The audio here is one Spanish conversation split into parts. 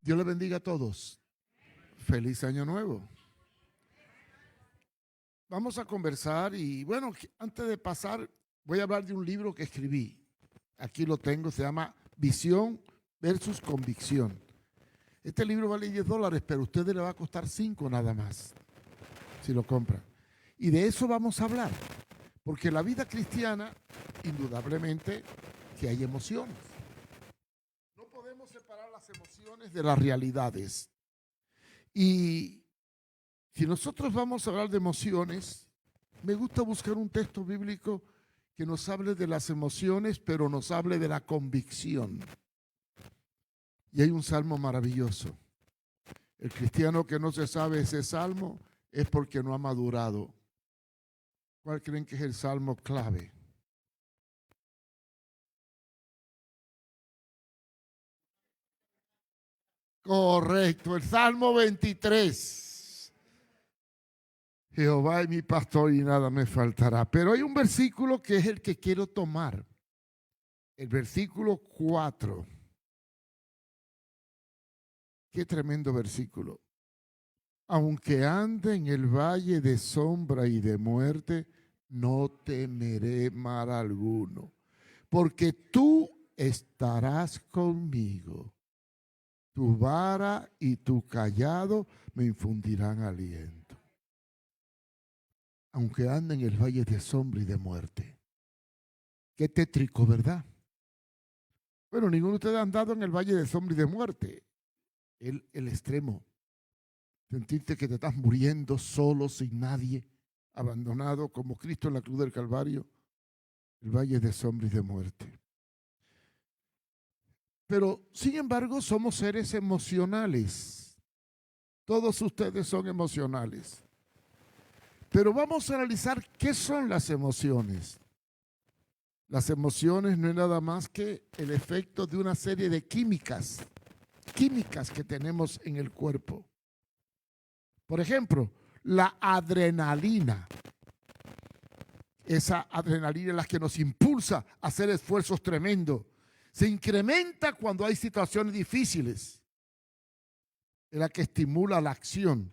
Dios le bendiga a todos. Feliz año nuevo. Vamos a conversar y bueno, antes de pasar, voy a hablar de un libro que escribí. Aquí lo tengo, se llama Visión versus Convicción. Este libro vale $10, pero a ustedes le va a costar 5 nada más, si lo compran. Y de eso vamos a hablar, porque la vida cristiana, indudablemente, que hay emociones. No podemos separar las emociones de las realidades. Y si nosotros vamos a hablar de emociones, me gusta buscar un texto bíblico que nos hable de las emociones, pero nos hable de la convicción. Y hay un salmo maravilloso. El cristiano que no se sabe ese salmo es porque no ha madurado. ¿Cuál creen que es el salmo clave? Correcto, el Salmo 23. Jehová es mi pastor y nada me faltará. Pero hay un versículo que es el que quiero tomar. El versículo 4. Qué tremendo versículo. Aunque ande en el valle de sombra y de muerte, no temeré mal alguno, porque tú estarás conmigo. Tu vara y tu callado me infundirán aliento. Aunque ande en el valle de sombra y de muerte. Qué tétrico, ¿verdad? Bueno, ninguno de ustedes ha andado en el valle de sombra y de muerte. El extremo. Sentirte que te estás muriendo solo, sin nadie, abandonado como Cristo en la cruz del Calvario. El valle de sombra y de muerte. Pero, sin embargo, somos seres emocionales. Todos ustedes son emocionales. Pero vamos a analizar qué son las emociones. Las emociones no es nada más que el efecto de una serie de químicas que tenemos en el cuerpo. Por ejemplo, la adrenalina. Esa adrenalina es la que nos impulsa a hacer esfuerzos tremendos. Se incrementa cuando hay situaciones difíciles. Es la que estimula la acción.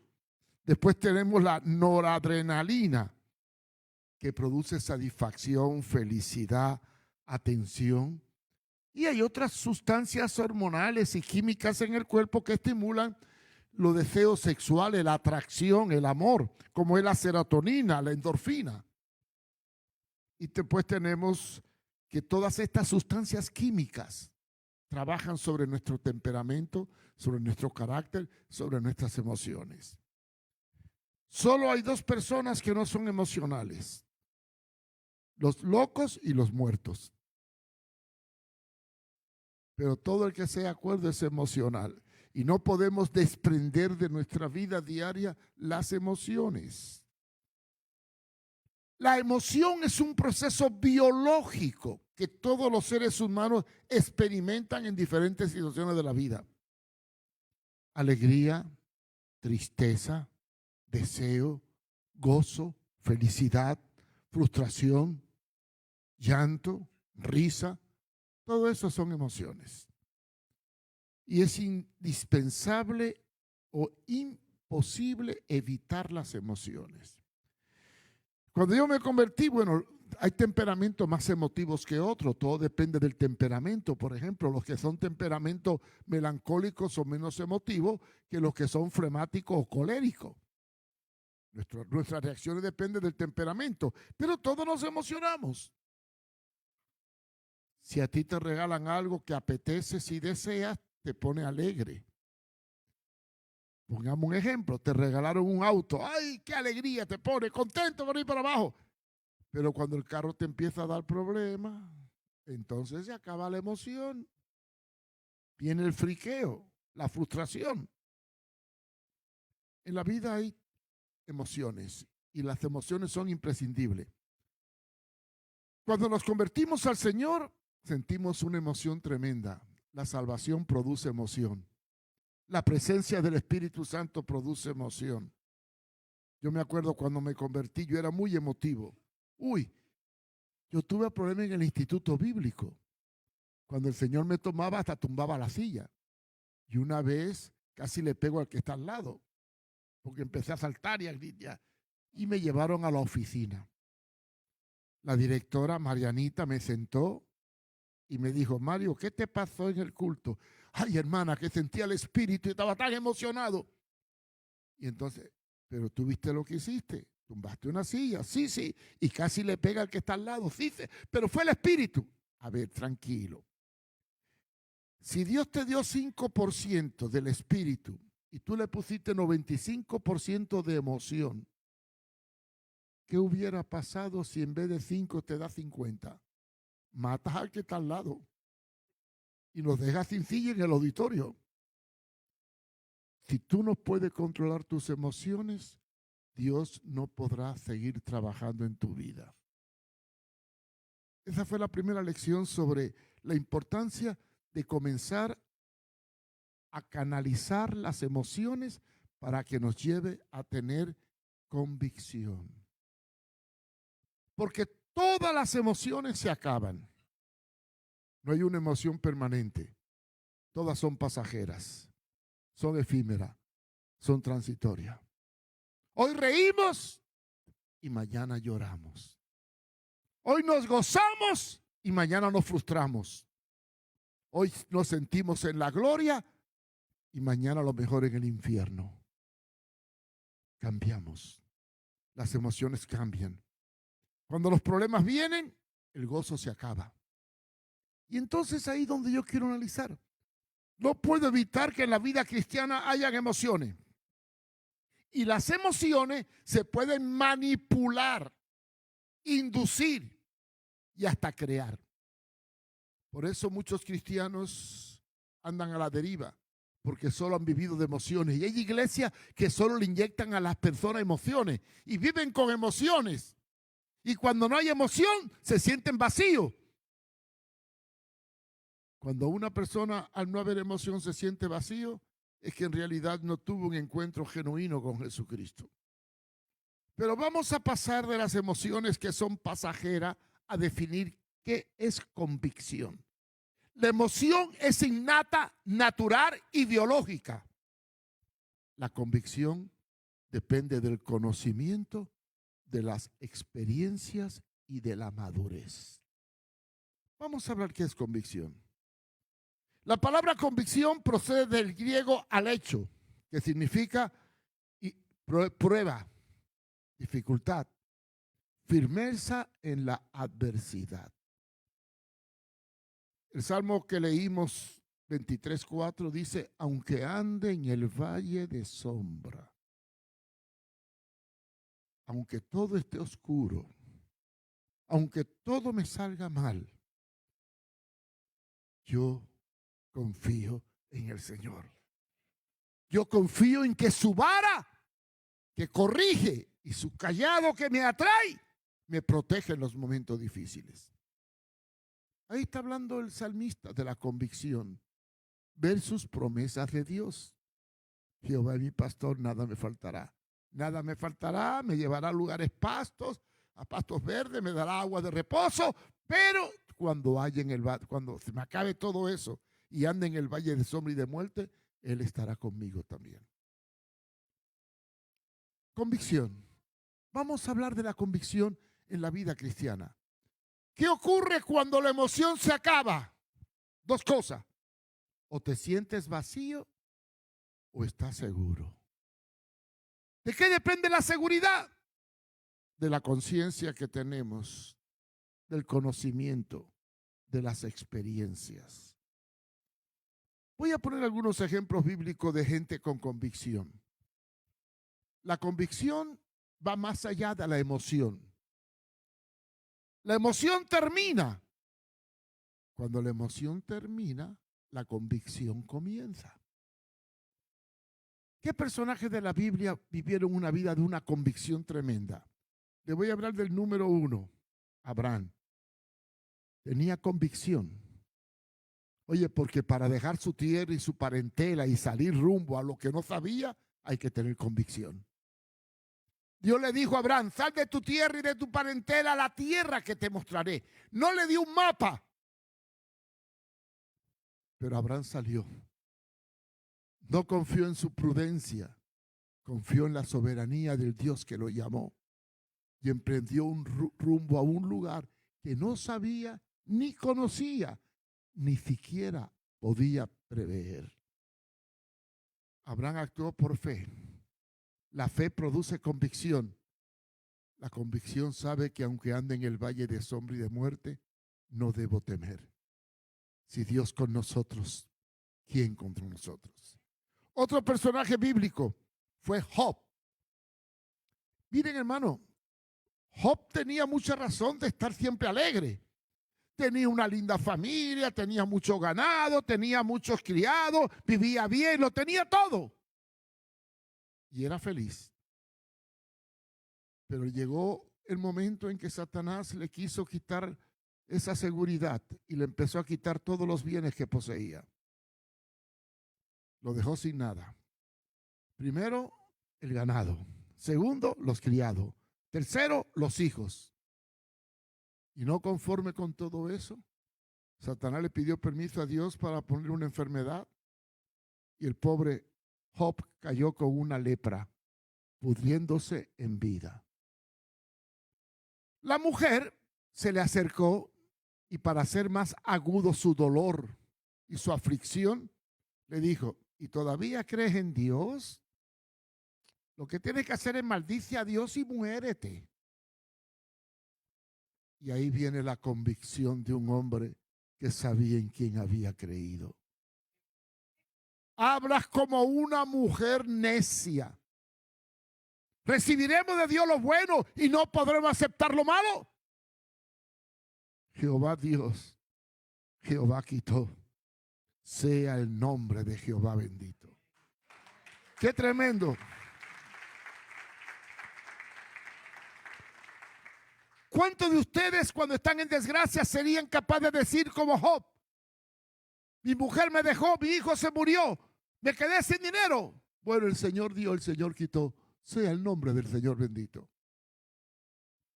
Después tenemos la noradrenalina, que produce satisfacción, felicidad, atención. Y hay otras sustancias hormonales y químicas en el cuerpo que estimulan los deseos sexuales, la atracción, el amor, como es la serotonina, la endorfina. Y después tenemos que todas estas sustancias químicas trabajan sobre nuestro temperamento, sobre nuestro carácter, sobre nuestras emociones. Solo hay dos personas que no son emocionales: los locos y los muertos. Pero todo el que sea acuerdo es emocional. Y no podemos desprender de nuestra vida diaria las emociones. La emoción es un proceso biológico que todos los seres humanos experimentan en diferentes situaciones de la vida. Alegría, tristeza, deseo, gozo, felicidad, frustración, llanto, risa. Todo eso son emociones. Y es indispensable o imposible evitar las emociones. Cuando yo me convertí, bueno, hay temperamentos más emotivos que otros, todo depende del temperamento. Por ejemplo, los que son temperamentos melancólicos son menos emotivos que los que son flemáticos o coléricos. Nuestras reacciones dependen del temperamento, pero todos nos emocionamos. Si a ti te regalan algo que apeteces y deseas, te pone alegre. Pongamos un ejemplo, te regalaron un auto, ¡ay, qué alegría! Te pone contento por ir para abajo. Pero cuando el carro te empieza a dar problemas, entonces se acaba la emoción. Viene el friqueo, la frustración. En la vida hay emociones y las emociones son imprescindibles. Cuando nos convertimos al Señor, sentimos una emoción tremenda. La salvación produce emoción. La presencia del Espíritu Santo produce emoción. Yo me acuerdo cuando me convertí, yo era muy emotivo. Yo tuve problemas en el instituto bíblico. Cuando el Señor me tomaba, hasta tumbaba la silla. Y una vez casi le pego al que está al lado, porque empecé a saltar y a gritar. Y me llevaron a la oficina. La directora Marianita me sentó y me dijo, Mario, ¿qué te pasó en el culto? Ay, hermana, que sentía el espíritu y estaba tan emocionado. Y entonces, pero tú viste lo que hiciste. Tumbaste una silla, sí, sí, y casi le pega al que está al lado, sí, sí, pero fue el espíritu. A ver, tranquilo. Si Dios te dio 5% del espíritu y tú le pusiste 95% de emoción, ¿qué hubiera pasado si en vez de 5 te da 50? Matas al que está al lado y nos dejas sin silla en el auditorio. Si tú no puedes controlar tus emociones, Dios no podrá seguir trabajando en tu vida. Esa fue la primera lección sobre la importancia de comenzar a canalizar las emociones para que nos lleve a tener convicción. Porque todas las emociones se acaban. No hay una emoción permanente. Todas son pasajeras, son efímeras, son transitorias. Hoy reímos y mañana lloramos. Hoy nos gozamos y mañana nos frustramos. Hoy nos sentimos en la gloria y mañana a lo mejor en el infierno. Cambiamos. Las emociones cambian. Cuando los problemas vienen, el gozo se acaba. Y entonces ahí donde yo quiero analizar. No puedo evitar que en la vida cristiana hayan emociones. Y las emociones se pueden manipular, inducir y hasta crear. Por eso muchos cristianos andan a la deriva, porque solo han vivido de emociones. Y hay iglesias que solo le inyectan a las personas emociones y viven con emociones. Y cuando no hay emoción, se sienten vacíos. Cuando una persona al no haber emoción se siente vacío, es que en realidad no tuvo un encuentro genuino con Jesucristo. Pero vamos a pasar de las emociones que son pasajeras a definir qué es convicción. La emoción es innata, natural y biológica. La convicción depende del conocimiento, de las experiencias y de la madurez. Vamos a hablar qué es convicción. La palabra convicción procede del griego alecho, que significa prueba, dificultad, firmeza en la adversidad. El salmo que leímos 23:4 dice, aunque ande en el valle de sombra, aunque todo esté oscuro, aunque todo me salga mal, yo confío en el Señor. Yo confío en que su vara que corrige y su callado que me atrae me protege en los momentos difíciles. Ahí está hablando el salmista de la convicción versus promesas de Dios. Jehová es mi pastor, nada me faltará. Nada me faltará, me llevará a lugares pastos, a pastos verdes, me dará agua de reposo, pero cuando se me acabe todo eso y ande en el valle de sombra y de muerte, Él estará conmigo también. Convicción. Vamos a hablar de la convicción en la vida cristiana. ¿Qué ocurre cuando la emoción se acaba? Dos cosas. O te sientes vacío o estás seguro. ¿De qué depende la seguridad? De la conciencia que tenemos, del conocimiento, de las experiencias. Voy a poner algunos ejemplos bíblicos de gente con convicción. La convicción va más allá de la emoción. La emoción termina. Cuando la emoción termina, la convicción comienza. ¿Qué personajes de la Biblia vivieron una vida de una convicción tremenda? Le voy a hablar del número 1, Abraham. Tenía convicción. Oye, porque para dejar su tierra y su parentela y salir rumbo a lo que no sabía, hay que tener convicción. Dios le dijo a Abraham, sal de tu tierra y de tu parentela a la tierra que te mostraré. No le dio un mapa. Pero Abraham salió. No confió en su prudencia, confió en la soberanía del Dios que lo llamó y emprendió un rumbo a un lugar que no sabía ni conocía, ni siquiera podía prever. Abraham actuó por fe. La fe produce convicción. La convicción sabe que aunque ande en el valle de sombra y de muerte, no debo temer. Si Dios con nosotros, ¿quién contra nosotros? Otro personaje bíblico fue Job. Miren, hermano, Job tenía mucha razón de estar siempre alegre. Tenía una linda familia, tenía mucho ganado, tenía muchos criados, vivía bien, lo tenía todo. Y era feliz. Pero llegó el momento en que Satanás le quiso quitar esa seguridad y le empezó a quitar todos los bienes que poseía. Lo dejó sin nada. Primero, el ganado. Segundo, los criados. Tercero, los hijos. Y no conforme con todo eso, Satanás le pidió permiso a Dios para poner una enfermedad y el pobre Job cayó con una lepra, pudriéndose en vida. La mujer se le acercó y para hacer más agudo su dolor y su aflicción, le dijo, ¿y todavía crees en Dios? Lo que tienes que hacer es maldice a Dios y muérete. Y ahí viene la convicción de un hombre que sabía en quién había creído. Hablas como una mujer necia. ¿Recibiremos de Dios lo bueno y no podremos aceptar lo malo? Jehová Dios, Jehová quitó. Sea el nombre de Jehová bendito. ¡Qué tremendo! ¿Cuántos de ustedes cuando están en desgracia serían capaces de decir como Job? Mi mujer me dejó, mi hijo se murió, me quedé sin dinero. Bueno, el Señor dio, el Señor quitó. Sea el nombre del Señor bendito.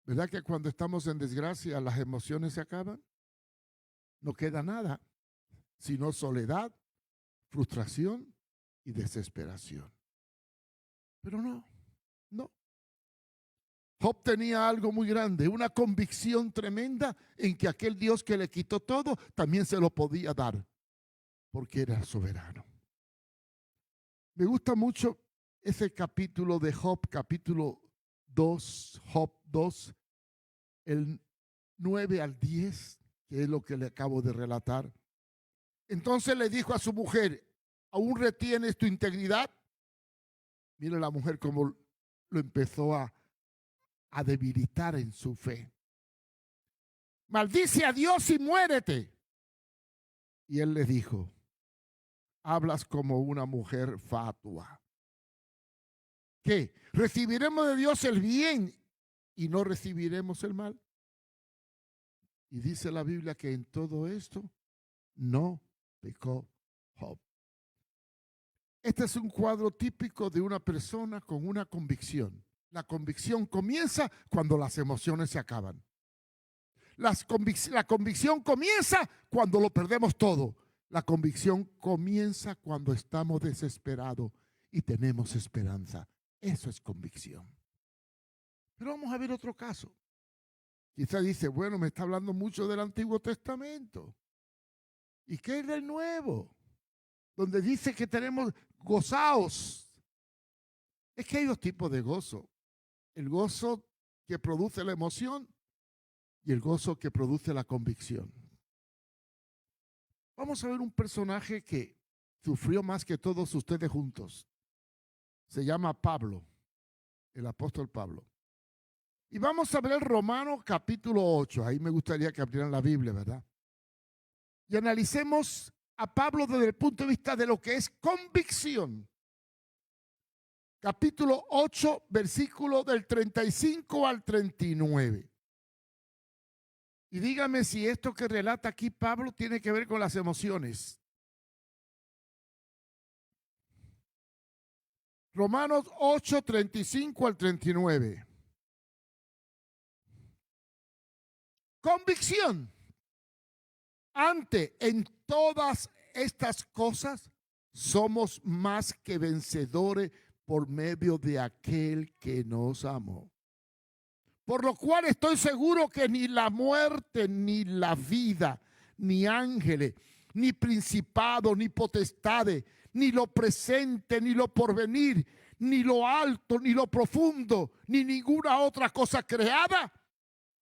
¿Verdad que cuando estamos en desgracia las emociones se acaban? No queda nada, sino soledad, frustración y desesperación. Pero no. Job tenía algo muy grande, una convicción tremenda en que aquel Dios que le quitó todo también se lo podía dar, porque era soberano. Me gusta mucho ese capítulo de Job, capítulo 2, Job 2, el 9 al 10, que es lo que le acabo de relatar. Entonces le dijo a su mujer, ¿aún retienes tu integridad? Mira la mujer cómo lo empezó a debilitar en su fe. Maldice a Dios y muérete. Y él le dijo, hablas como una mujer fatua. ¿Qué? ¿Recibiremos de Dios el bien y no recibiremos el mal? Y dice la Biblia que en todo esto no pecó Job. Este es un cuadro típico de una persona con una convicción. La convicción comienza cuando las emociones se acaban. La convicción comienza cuando lo perdemos todo. La convicción comienza cuando estamos desesperados y tenemos esperanza. Eso es convicción. Pero vamos a ver otro caso. Quizá dice, bueno, me está hablando mucho del Antiguo Testamento. ¿Y qué es del Nuevo? Donde dice que tenemos gozaos. Es que hay dos tipos de gozo. El gozo que produce la emoción y el gozo que produce la convicción. Vamos a ver un personaje que sufrió más que todos ustedes juntos. Se llama Pablo, el apóstol Pablo. Y vamos a ver Romanos capítulo 8. Ahí me gustaría que abrieran la Biblia, ¿verdad? Y analicemos a Pablo desde el punto de vista de lo que es convicción. Capítulo 8, versículo del 35 al 39. Y dígame si esto que relata aquí Pablo tiene que ver con las emociones. Romanos 8, 35 al 39. Convicción. Ante en todas estas cosas somos más que vencedores por medio de aquel que nos amó. Por lo cual estoy seguro que ni la muerte, ni la vida, ni ángeles, ni principados, ni potestades, ni lo presente, ni lo porvenir, ni lo alto, ni lo profundo, ni ninguna otra cosa creada,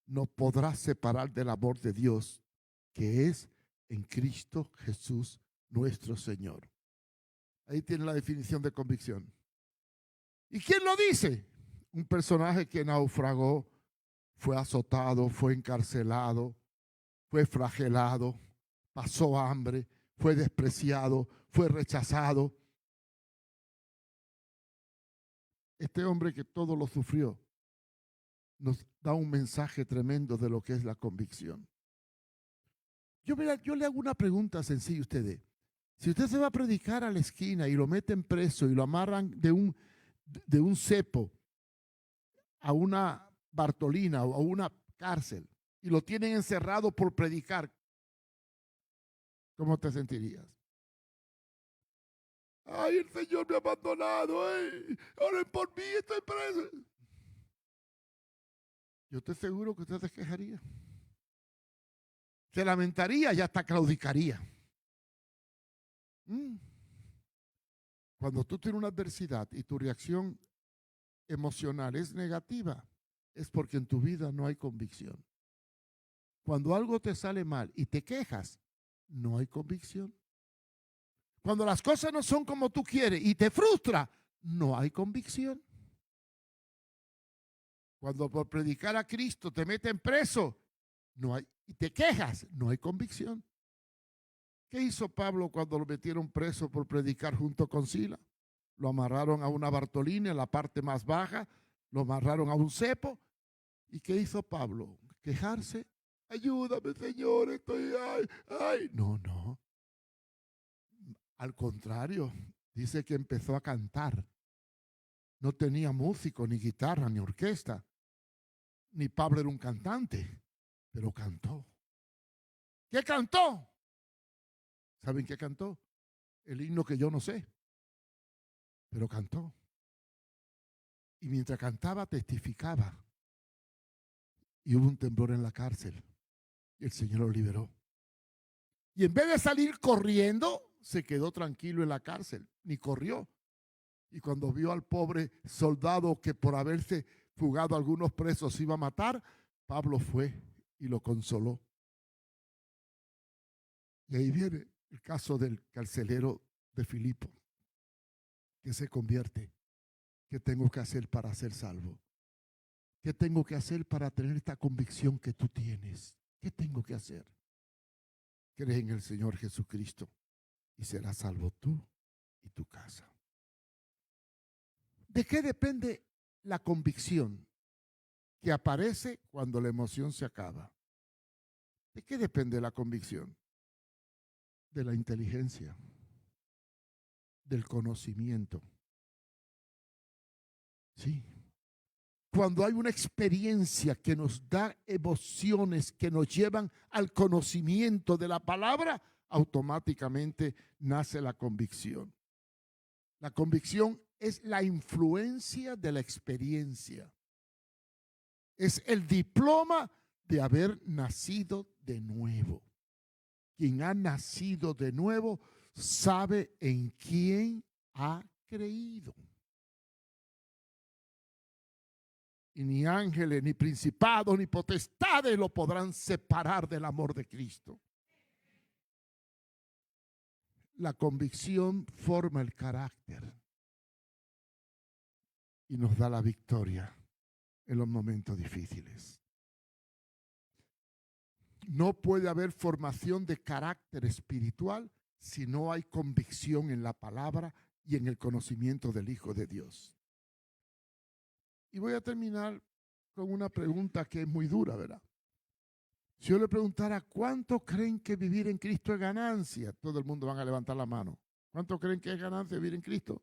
nos podrá separar del amor de Dios, que es en Cristo Jesús nuestro Señor. Ahí tiene la definición de convicción. ¿Y quién lo dice? Un personaje que naufragó, fue azotado, fue encarcelado, fue flagelado, pasó hambre, fue despreciado, fue rechazado. Este hombre que todo lo sufrió nos da un mensaje tremendo de lo que es la convicción. Yo le hago una pregunta sencilla a ustedes. Si usted se va a predicar a la esquina y lo meten preso y lo amarran de un cepo a una Bartolina o a una cárcel y lo tienen encerrado por predicar, ¿cómo te sentirías? Ay, el Señor me ha abandonado, oren por mí, estoy preso. Yo estoy seguro que usted se quejaría. Se lamentaría y hasta claudicaría. Cuando tú tienes una adversidad y tu reacción emocional es negativa, es porque en tu vida no hay convicción. Cuando algo te sale mal y te quejas, no hay convicción. Cuando las cosas no son como tú quieres y te frustra, no hay convicción. Cuando por predicar a Cristo te meten preso y te quejas, no hay convicción. ¿Qué hizo Pablo cuando lo metieron preso por predicar junto con Sila? Lo amarraron a una Bartolina en la parte más baja, lo amarraron a un cepo. ¿Y qué hizo Pablo? Quejarse. Ayúdame, Señor, estoy, ay. No. Al contrario, dice que empezó a cantar. No tenía músico, ni guitarra, ni orquesta. Ni Pablo era un cantante, pero cantó. ¿Qué cantó? ¿Saben qué cantó? El himno que yo no sé, pero cantó. Y mientras cantaba, testificaba. Y hubo un temblor en la cárcel. Y el Señor lo liberó. Y en vez de salir corriendo, se quedó tranquilo en la cárcel, ni corrió. Y cuando vio al pobre soldado que por haberse fugado a algunos presos iba a matar, Pablo fue y lo consoló. Y ahí viene el caso del carcelero de Filipo, que se convierte. ¿Qué tengo que hacer para ser salvo? ¿Qué tengo que hacer para tener esta convicción que tú tienes? ¿Qué tengo que hacer? Cree en el Señor Jesucristo y serás salvo tú y tu casa. ¿De qué depende la convicción que aparece cuando la emoción se acaba? ¿De qué depende la convicción? De la inteligencia, del conocimiento. Sí. Cuando hay una experiencia que nos da emociones que nos llevan al conocimiento de la palabra, automáticamente nace la convicción. La convicción es la influencia de la experiencia. Es el diploma de haber nacido de nuevo. Quien ha nacido de nuevo sabe en quién ha creído. Y ni ángeles, ni principados, ni potestades lo podrán separar del amor de Cristo. La convicción forma el carácter y nos da la victoria en los momentos difíciles. No puede haber formación de carácter espiritual si no hay convicción en la palabra y en el conocimiento del Hijo de Dios. Y voy a terminar con una pregunta que es muy dura, ¿verdad? Si yo le preguntara, ¿cuánto creen que vivir en Cristo es ganancia? Todo el mundo va a levantar la mano. ¿Cuánto creen que es ganancia vivir en Cristo?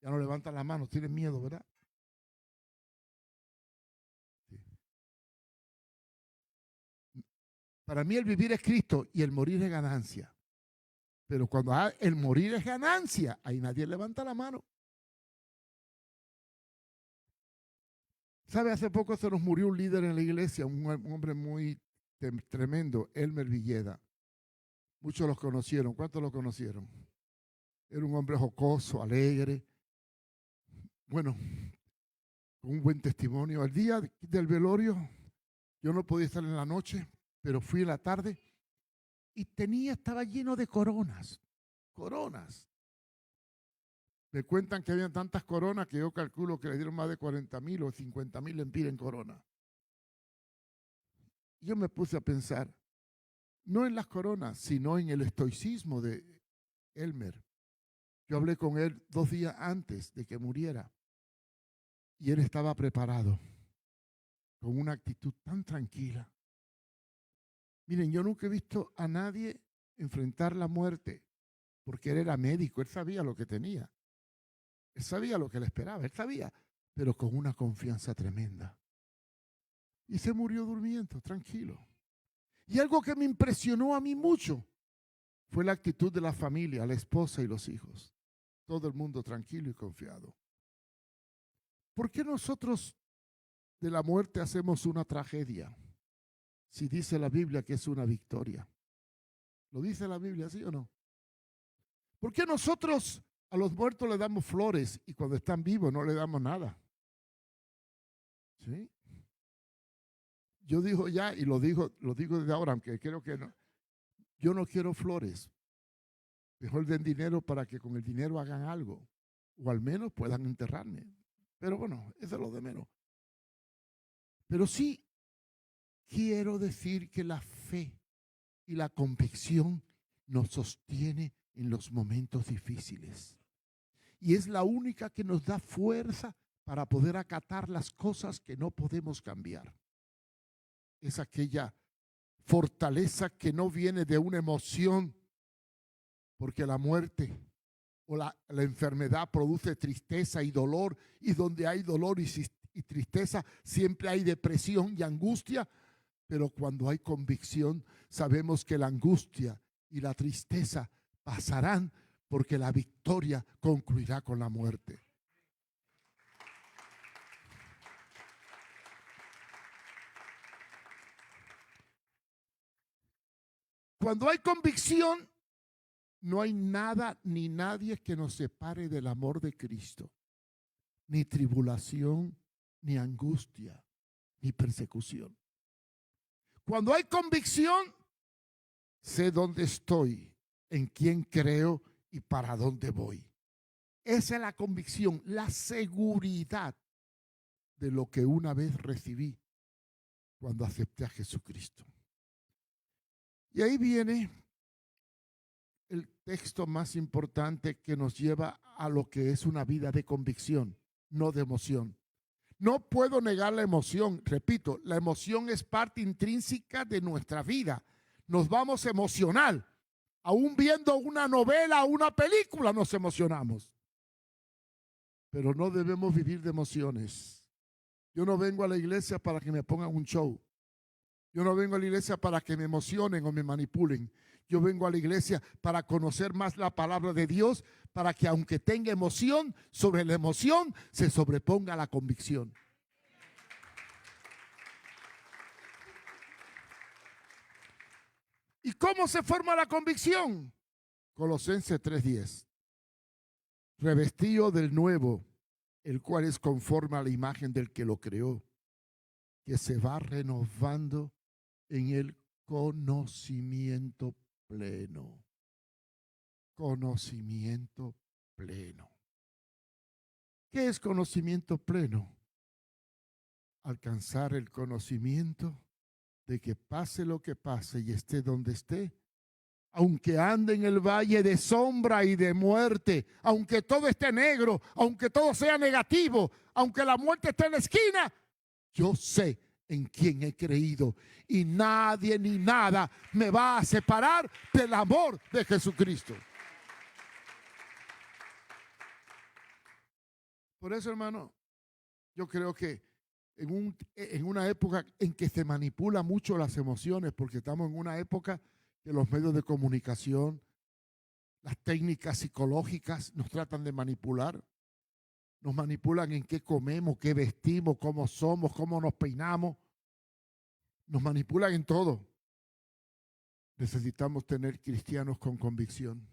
Ya no levantan la mano, tienen miedo, ¿verdad? Sí. Para mí el vivir es Cristo y el morir es ganancia. Pero cuando el morir es ganancia, ahí nadie levanta la mano. ¿Sabe? Hace poco se nos murió un líder en la iglesia, un hombre muy tremendo, Elmer Villeda. Muchos los conocieron. ¿Cuántos lo conocieron? Era un hombre jocoso, alegre. Bueno, con un buen testimonio. El día del velorio, yo no podía estar en la noche, pero fui en la tarde y estaba lleno de coronas. Coronas. Me cuentan que habían tantas coronas que yo calculo que le dieron más de 40,000 o 50,000 lempiras en corona. Yo me puse a pensar, no en las coronas, sino en el estoicismo de Elmer. Yo hablé con él 2 días antes de que muriera y él estaba preparado con una actitud tan tranquila. Miren, yo nunca he visto a nadie enfrentar la muerte porque él era médico, él sabía lo que tenía. Él sabía lo que le esperaba, él sabía, pero con una confianza tremenda. Y se murió durmiendo, tranquilo. Y algo que me impresionó a mí mucho fue la actitud de la familia, la esposa y los hijos. Todo el mundo tranquilo y confiado. ¿Por qué nosotros de la muerte hacemos una tragedia? Si dice la Biblia que es una victoria. ¿Lo dice la Biblia, sí o no? ¿Por qué nosotros a los muertos le damos flores y cuando están vivos no le damos nada? ¿Sí? Yo digo ya, y lo digo desde ahora, aunque creo que no. Yo no quiero flores. Mejor den dinero para que con el dinero hagan algo. O al menos puedan enterrarme. Pero bueno, eso es lo de menos. Pero sí quiero decir que la fe y la convicción nos sostiene en los momentos difíciles. Y es la única que nos da fuerza para poder acatar las cosas que no podemos cambiar. Es aquella fortaleza que no viene de una emoción, porque la muerte o la enfermedad produce tristeza y dolor, y donde hay dolor y tristeza siempre hay depresión y angustia, pero cuando hay convicción sabemos que la angustia y la tristeza pasarán porque la victoria concluirá con la muerte. Cuando hay convicción, no hay nada ni nadie que nos separe del amor de Cristo. Ni tribulación, ni angustia, ni persecución. Cuando hay convicción, sé dónde estoy, en quién creo y para dónde voy. Esa es la convicción, la seguridad de lo que una vez recibí cuando acepté a Jesucristo. Y ahí viene el texto más importante que nos lleva a lo que es una vida de convicción, no de emoción. No puedo negar la emoción, repito, la emoción es parte intrínseca de nuestra vida. Nos vamos a emocionar. Aún viendo una novela o una película nos emocionamos. Pero no debemos vivir de emociones. Yo no vengo a la iglesia para que me pongan un show. Yo no vengo a la iglesia para que me emocionen o me manipulen. Yo vengo a la iglesia para conocer más la palabra de Dios, para que aunque tenga emoción, sobre la emoción se sobreponga la convicción. ¿Y cómo se forma la convicción? Colosenses 3:10. Revestido del nuevo, el cual es conforme a la imagen del que lo creó, que se va renovando en el conocimiento pleno. Conocimiento pleno. ¿Qué es conocimiento pleno? Alcanzar el conocimiento de que pase lo que pase y esté donde esté, aunque ande en el valle de sombra y de muerte, aunque todo esté negro, aunque todo sea negativo, aunque la muerte esté en la esquina, yo sé en quién he creído y nadie ni nada me va a separar del amor de Jesucristo. Por eso, hermano, yo creo que en una época en que se manipula mucho las emociones, porque estamos en una época que los medios de comunicación Las técnicas psicológicas nos tratan de manipular. Nos manipulan en qué comemos, qué vestimos, cómo somos, cómo nos peinamos. Nos manipulan en todo. Necesitamos tener cristianos con convicción,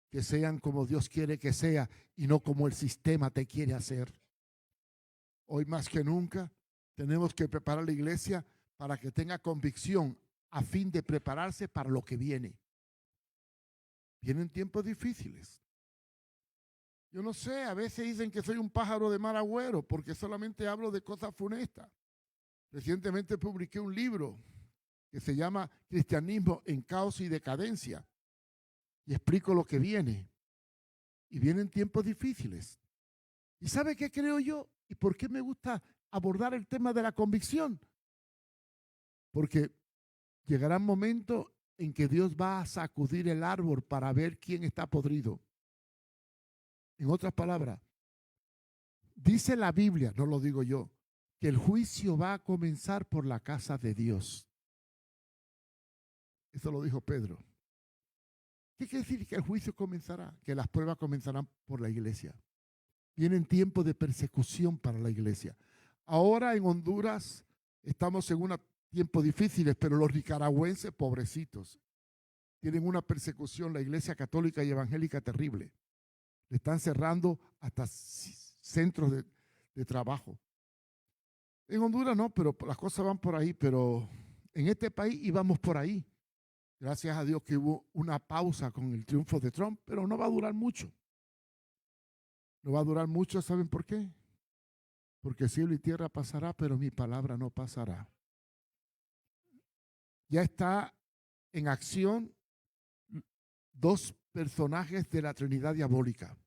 que sean como Dios quiere que sea y no como el sistema te quiere hacer. Hoy más que nunca tenemos que preparar la iglesia para que tenga convicción a fin de prepararse para lo que viene. Vienen tiempos difíciles. Yo no sé, a veces dicen que soy un pájaro de mal agüero porque solamente hablo de cosas funestas. Recientemente publiqué un libro que se llama Cristianismo en Caos y Decadencia y explico lo que viene. Y vienen tiempos difíciles. ¿Y sabe qué creo yo? ¿Y por qué me gusta abordar el tema de la convicción? Porque llegará un momento en que Dios va a sacudir el árbol para ver quién está podrido. En otras palabras, dice la Biblia, no lo digo yo, que el juicio va a comenzar por la casa de Dios. Eso lo dijo Pedro. ¿Qué quiere decir que el juicio comenzará? Que las pruebas comenzarán por la iglesia. Vienen tiempos de persecución para la iglesia. Ahora en Honduras estamos en unos tiempos difíciles, pero los nicaragüenses, pobrecitos, tienen una persecución, la iglesia católica y evangélica terrible. Le están cerrando hasta centros de trabajo. En Honduras no, pero las cosas van por ahí, pero en este país íbamos por ahí. Gracias a Dios que hubo una pausa con el triunfo de Trump, pero no va a durar mucho. No va a durar mucho, ¿saben por qué? Porque cielo y tierra pasará, pero mi palabra no pasará. Ya está en acción dos personajes de la Trinidad diabólica.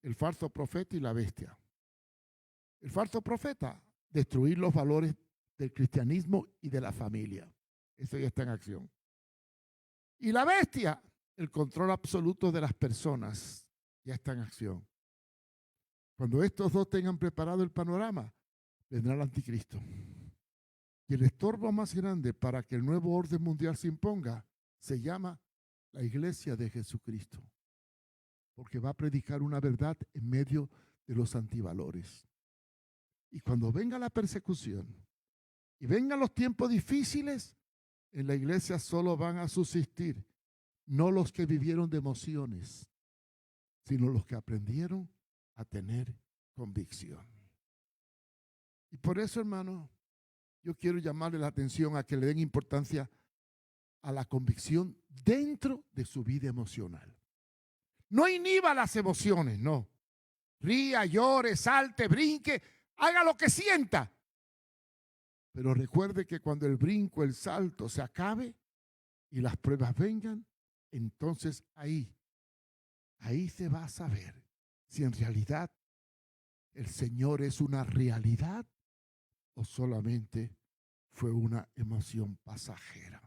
El falso profeta y la bestia. El falso profeta, destruir los valores del cristianismo y de la familia. Eso ya está en acción. Y la bestia, el control absoluto de las personas, ya está en acción. Cuando estos dos tengan preparado el panorama, vendrá el anticristo. Y el estorbo más grande para que el nuevo orden mundial se imponga se llama la iglesia de Jesucristo. Porque va a predicar una verdad en medio de los antivalores. Y cuando venga la persecución y vengan los tiempos difíciles, en la iglesia solo van a subsistir no los que vivieron de emociones, sino los que aprendieron a tener convicción. Y por eso, hermano, yo quiero llamarle la atención a que le den importancia a la convicción dentro de su vida emocional. No inhiba las emociones, no. Ría, llore, salte, brinque, haga lo que sienta. Pero recuerde que cuando el brinco, el salto se acabe y las pruebas vengan, entonces ahí se va a saber si en realidad el Señor es una realidad o solamente fue una emoción pasajera.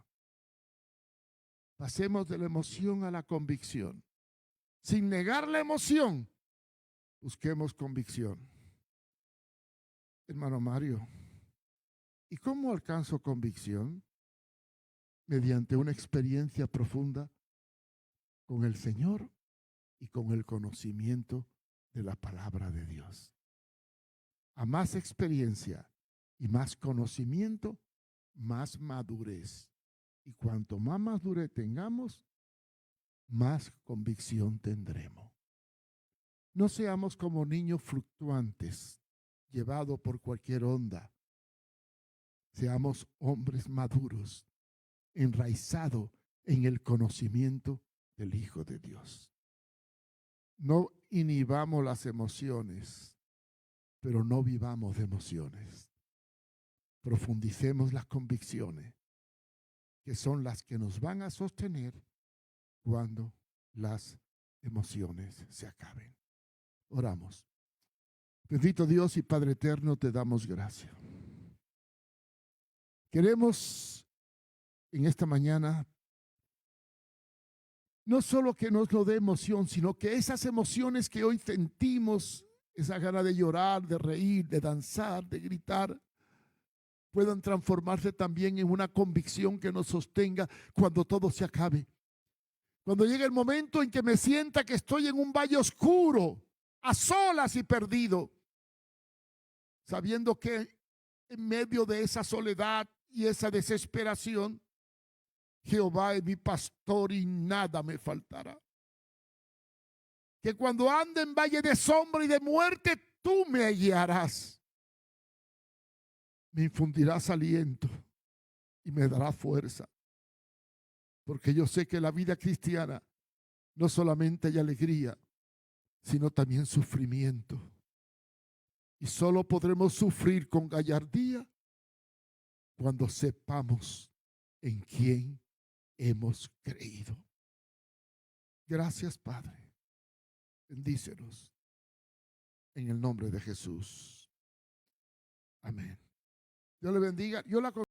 Pasemos de la emoción a la convicción. Sin negar la emoción, busquemos convicción. Hermano Mario, ¿y cómo alcanzo convicción? Mediante una experiencia profunda con el Señor y con el conocimiento de la palabra de Dios. A más experiencia y más conocimiento, más madurez. Y cuanto más madurez tengamos, más convicción tendremos. No seamos como niños fluctuantes, llevados por cualquier onda. Seamos hombres maduros, enraizados en el conocimiento del Hijo de Dios. No inhibamos las emociones, pero no vivamos de emociones. Profundicemos las convicciones, que son las que nos van a sostener cuando las emociones se acaben. Oramos. Bendito Dios y Padre eterno, te damos gracias. Queremos en esta mañana no solo que nos lo dé emoción, sino que esas emociones que hoy sentimos, esa gana de llorar, de reír, de danzar, de gritar, puedan transformarse también en una convicción que nos sostenga cuando todo se acabe. Cuando llegue el momento en que me sienta que estoy en un valle oscuro, a solas y perdido, sabiendo que en medio de esa soledad y esa desesperación, Jehová es mi pastor y nada me faltará. Que cuando ande en valle de sombra y de muerte, tú me guiarás. Me infundirás aliento y me dará fuerza. Porque yo sé que la vida cristiana no solamente hay alegría, sino también sufrimiento. Y solo podremos sufrir con gallardía cuando sepamos en quién hemos creído. Gracias, Padre. Bendícenos en el nombre de Jesús. Amén. Dios le bendiga. Yo la